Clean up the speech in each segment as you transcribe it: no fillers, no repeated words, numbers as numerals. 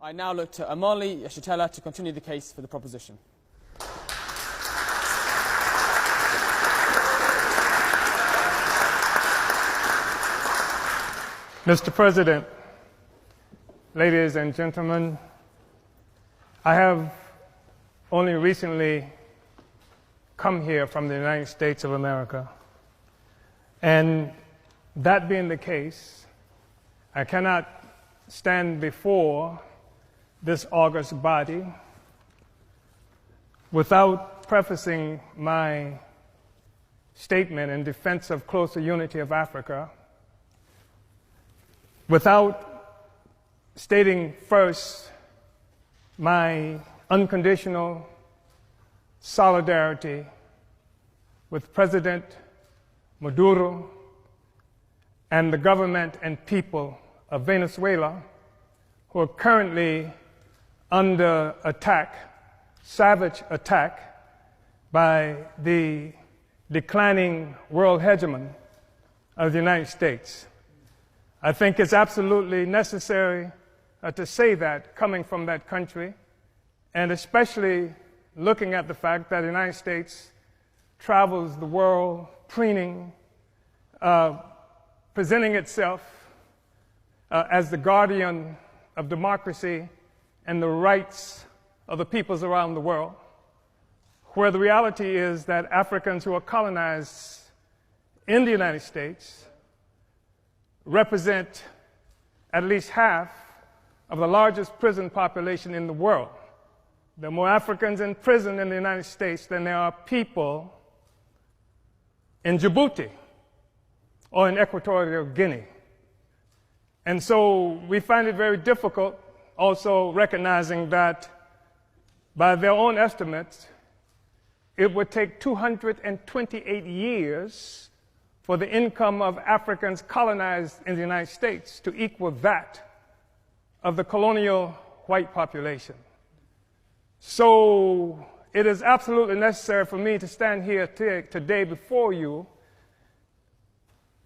I now look to Amali Yeshitela to continue the case for the proposition. Mr. President, ladies and gentlemen, I have only recently come here from the United States of America. And that being the case, I cannot stand before this august body without prefacing my statement in defense of closer unity of Africa, without stating first my unconditional solidarity with President Maduro and the government and people of Venezuela, who are currently under attack, savage attack, by the declining world hegemon of the United States. I think it's absolutely necessary to say that coming from that country, and especially looking at the fact that the United States travels the world preening, presenting itself as the guardian of democracy and the rights of the peoples around the world, where the reality is that Africans who are colonized in the United States represent at least half of the largest prison population in the world. There are more Africans in prison in the United States than there are people in Djibouti or in Equatorial Guinea. And so we find it very difficult, also recognizing that by their own estimates, it would take 228 years for the income of Africans colonized in the United States to equal that of the colonial white population. So it is absolutely necessary for me to stand here today before you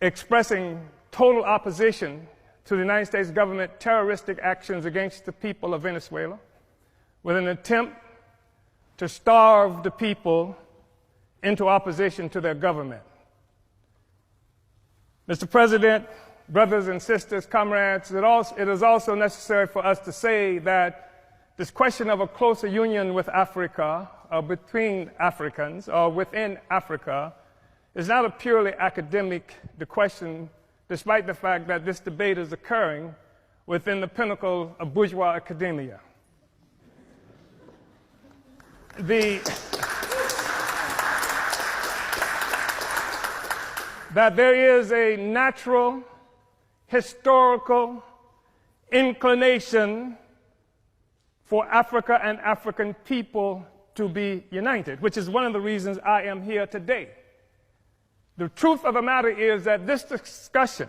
expressing total opposition to the United States government terroristic actions against the people of Venezuela with an attempt to starve the people into opposition to their government. Mr. President, brothers and sisters, comrades, it is also necessary for us to say that this question of a closer union with Africa, or between Africans, or within Africa, is not a purely academic question, despite the fact that this debate is occurring within the pinnacle of bourgeois academia. That there is a natural, historical inclination for Africa and African people to be united, which is one of the reasons I am here today. The truth of the matter is that this discussion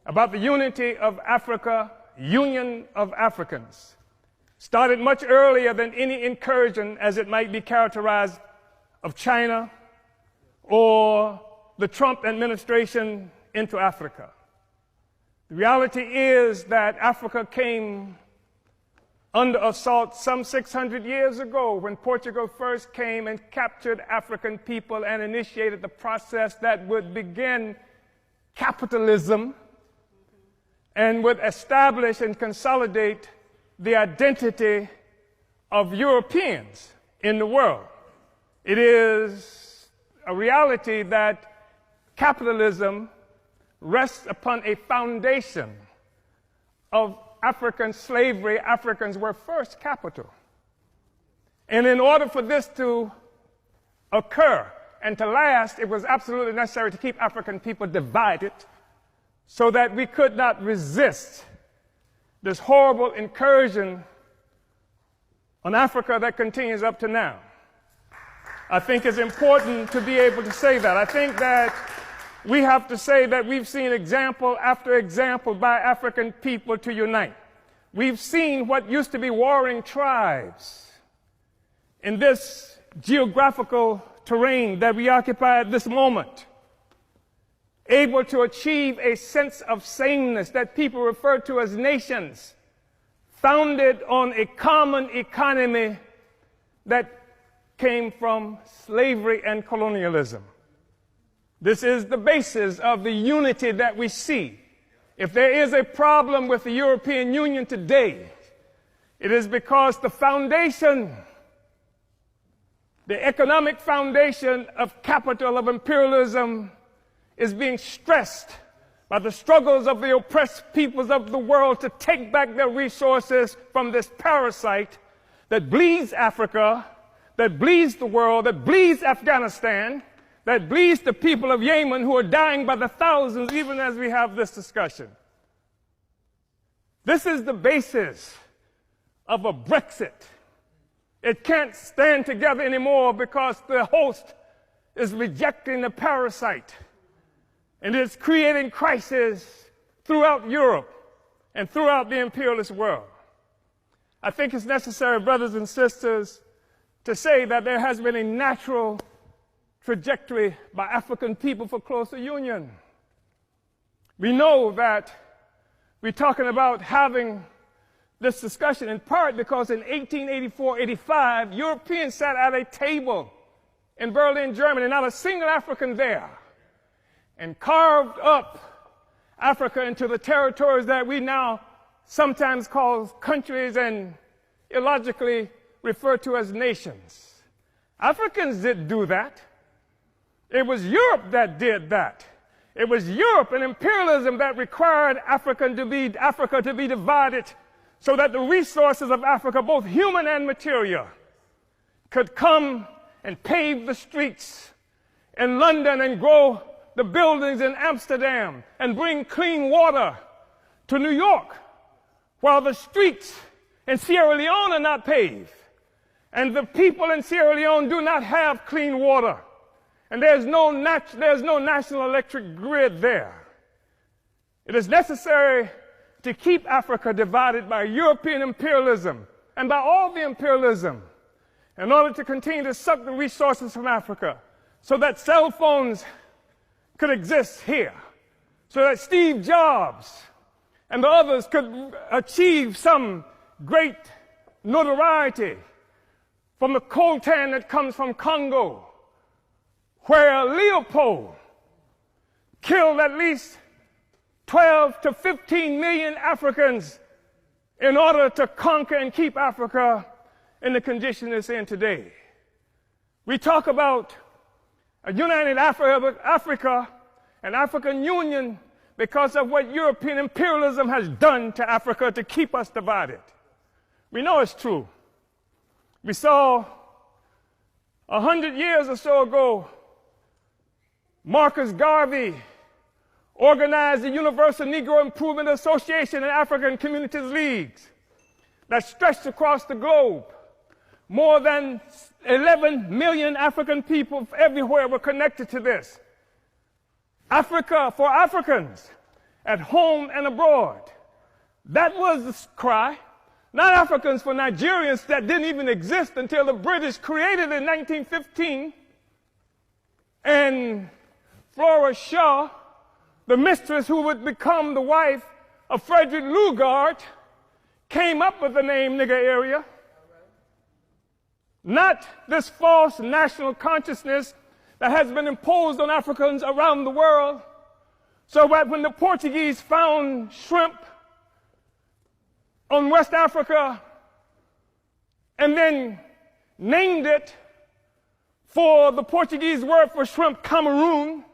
about the unity of Africa, union of Africans, started much earlier than any incursion, as it might be characterized, of China or the Trump administration into Africa. The reality is that Africa came under assault some 600 years ago when Portugal first came and captured African people and initiated the process that would begin capitalism and would establish and consolidate the identity of Europeans in the world. It is a reality that capitalism rests upon a foundation of African slavery. Africans were first capital. And in order for this to occur and to last, it was absolutely necessary to keep African people divided so that we could not resist this horrible incursion on Africa that continues up to now. I think it's important to be able to say that. I think that we have to say that we've seen example after example by African people to unite. We've seen what used to be warring tribes in this geographical terrain that we occupy at this moment, able to achieve a sense of sameness that people refer to as nations, founded on a common economy that came from slavery and colonialism. This is the basis of the unity that we see. If there is a problem with the European Union today, it is because the foundation, the economic foundation of capital, of imperialism, is being stressed by the struggles of the oppressed peoples of the world to take back their resources from this parasite that bleeds Africa, that bleeds the world, that bleeds Afghanistan, that bleeds the people of Yemen who are dying by the thousands even as we have this discussion. This is the basis of a Brexit. It can't stand together anymore because the host is rejecting the parasite. And it's creating crisis throughout Europe and throughout the imperialist world. I think it's necessary, brothers and sisters, to say that there has been a natural trajectory by African people for closer union. We know that we're talking about having this discussion in part because in 1884-85, Europeans sat at a table in Berlin, Germany, not a single African there, and carved up Africa into the territories that we now sometimes call countries and illogically refer to as nations. Africans didn't do that. It was Europe that did that. It was Europe and imperialism that required Africa to be divided so that the resources of Africa, both human and material, could come and pave the streets in London and grow the buildings in Amsterdam and bring clean water to New York, while the streets in Sierra Leone are not paved. And the people in Sierra Leone do not have clean water. And there's no national electric grid there. It is necessary to keep Africa divided by European imperialism and by all the imperialism in order to continue to suck the resources from Africa so that cell phones could exist here, so that Steve Jobs and the others could achieve some great notoriety from the coltan that comes from Congo, where Leopold killed at least 12 to 15 million Africans in order to conquer and keep Africa in the condition it's in today. We talk about a united Africa and African Union because of what European imperialism has done to Africa to keep us divided. We know it's true. We saw 100 years or so ago, Marcus Garvey organized the Universal Negro Improvement Association and African Communities Leagues that stretched across the globe. More than 11 million African people everywhere were connected to this. Africa for Africans, at home and abroad. That was the cry. Not Africans for Nigerians that didn't even exist until the British created it in 1915. And Flora Shaw, the mistress who would become the wife of Frederick Lugard, came up with the name nigger area. Not this false national consciousness that has been imposed on Africans around the world. So that when the Portuguese found shrimp on West Africa and then named it for the Portuguese word for shrimp, Cameroon,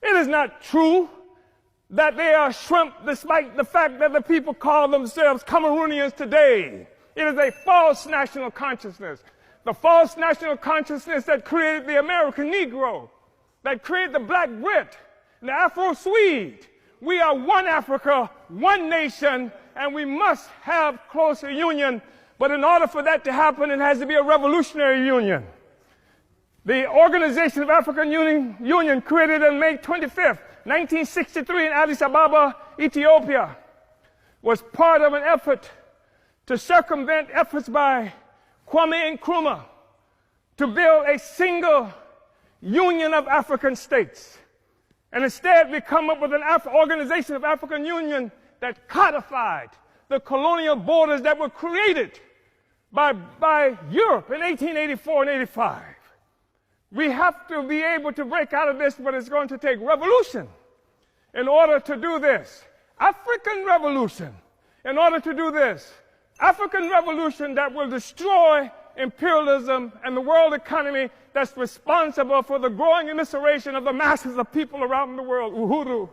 it is not true that they are shrimp despite the fact that the people call themselves Cameroonians today. It is a false national consciousness. The false national consciousness that created the American Negro, that created the Black Brit, and the Afro-Swede. We are one Africa, one nation, and we must have closer union. But in order for that to happen, it has to be a revolutionary union. The Organization of African Union, created on May 25th, 1963 in Addis Ababa, Ethiopia, was part of an effort to circumvent efforts by Kwame Nkrumah to build a single union of African states. And instead we come up with an Organization of African Union that codified the colonial borders that were created by Europe in 1884 and 85. We have to be able to break out of this, but it's going to take revolution in order to do this. African revolution in order to do this. African revolution that will destroy imperialism and the world economy that's responsible for the growing immiseration of the masses of people around the world. Uhuru.